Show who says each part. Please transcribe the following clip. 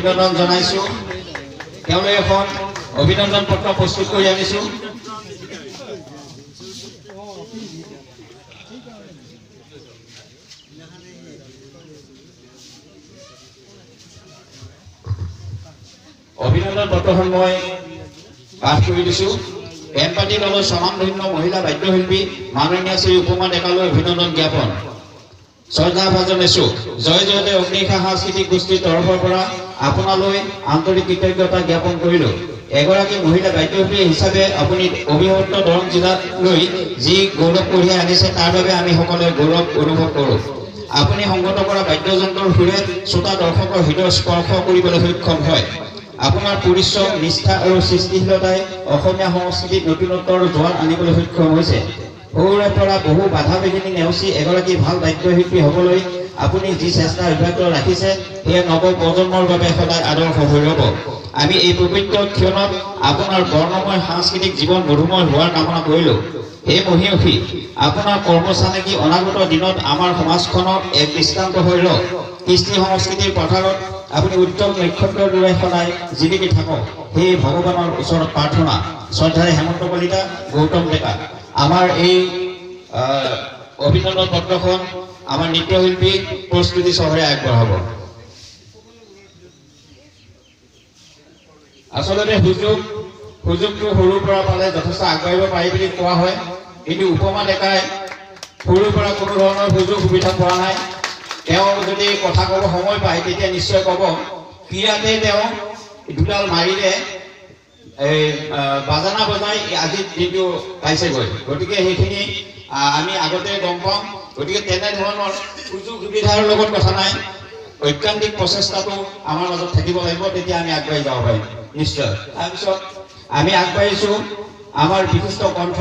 Speaker 1: অভিনন্দন জনাইছোঁ। তেওঁলৈ এখন অভিনন্দন পত্ৰ প্ৰস্তুত কৰি আনিছোঁ। অভিনন্দন পত্ৰখন মই পাঠ কৰি দিছোঁ। বেণ্ড পাৰ্টি দলৰ স্বনামধন্য মহিলা বাদ্যশিল্পী মাননীয় শ্ৰী উপমা ডেকালৈ অভিনন্দন জ্ঞাপন। শ্ৰদ্ধা ভাজন এছো। জয় জয়তে অগ্নিশা সাংস্কৃতিক গোষ্ঠীৰ তৰফৰ পৰা আপোনালৈ আন্তৰিক কৃতজ্ঞতা জ্ঞাপন কৰিলোঁ। এগৰাকী মহিলা বাদ্যশিল্পী হিচাপে আপুনি অবিভক্ত দৰং জিলালৈ যি গৌৰৱ কঢ়িয়াই আনিছে তাৰ বাবে আমি সকলোৱে গৌৰৱ অনুভৱ কৰোঁ। আপুনি সংগত কৰা বাদ্যযন্ত্ৰৰ সুৰে শ্ৰোতা দৰ্শকৰ হৃদয় স্পৰ্শ কৰিবলৈ সক্ষম হয়। আপোনাৰ পৰিশ্ৰম, নিষ্ঠা আৰু সৃষ্টিশীলতাই অসমীয়া সংস্কৃতিত নতুনত্বৰ জোৱাৰ আনিবলৈ সক্ষম হৈছে। সৰুৰে পৰা বহু বাধা বিঘিনি নেওচি এগৰাকী ভাল বাদ্যশিল্পী হ'বলৈ আপুনি যি চেষ্টা অব্যাহত ৰাখিছে সেয়া নৱ প্ৰজন্মৰ বাবে সদায় আদৰ্শ হৈ ৰ'ব। আমি এই পবিত্ৰ ক্ষণত আপোনাৰ বৰ্ণময় সাংস্কৃতিক জীৱন মধুময় হোৱাৰ কামনা কৰিলোঁ। হে মহীয়সী, আপোনাৰ কৰ্মচানেকি অনাগত দিনত আমাৰ সমাজখনত এক দৃষ্টান্ত হৈ ৰওক। কৃষ্টি সংস্কৃতিৰ পথাৰত আপুনি উত্তম নক্ষত্ৰৰ দৰে সদায় জিলিকি থাকক, সেই ভগৱানৰ ওচৰত প্ৰাৰ্থনা। শ্ৰদ্ধাৰে হেমন্ত কলিতা, গৌতম ডেকা। আমাৰ এই অভিনন্দন পত্ৰখন আমাৰ নৃত্যশিল্পী প্ৰস্তুতি চহৰে আগবঢ়াব। আচলতে সুযোগটো সৰুৰ পৰা পালে যথেষ্ট আগবাঢ়িব পাৰি বুলি কোৱা হয়, কিন্তু উপমা ডেকাই সৰুৰ পৰা কোনো ধৰণৰ সুযোগ সুবিধা পোৱা নাই। তেওঁ যদি কথা ক'ব সময় পায় তেতিয়া নিশ্চয় ক'ব। ক্ৰীড়াতে তেওঁ দুডাল মাৰিলে এই বাজানা বজাই আজি দিনটো পাইছেগৈ। গতিকে সেইখিনি আমি আগতে গম পাওঁ। গতিকে তেনেধৰণৰ সুযোগ সুবিধাৰ লগত কথা নাই, ঐকান্তিক প্ৰচেষ্টাটো আমাৰ মাজত থাকিব লাগিব, তেতিয়া আমি আগবাঢ়ি যাব পাৰিম নিশ্চয়। তাৰপিছত আমি আগবাঢ়িছোঁ আমাৰ বিশিষ্ট কণ্ঠ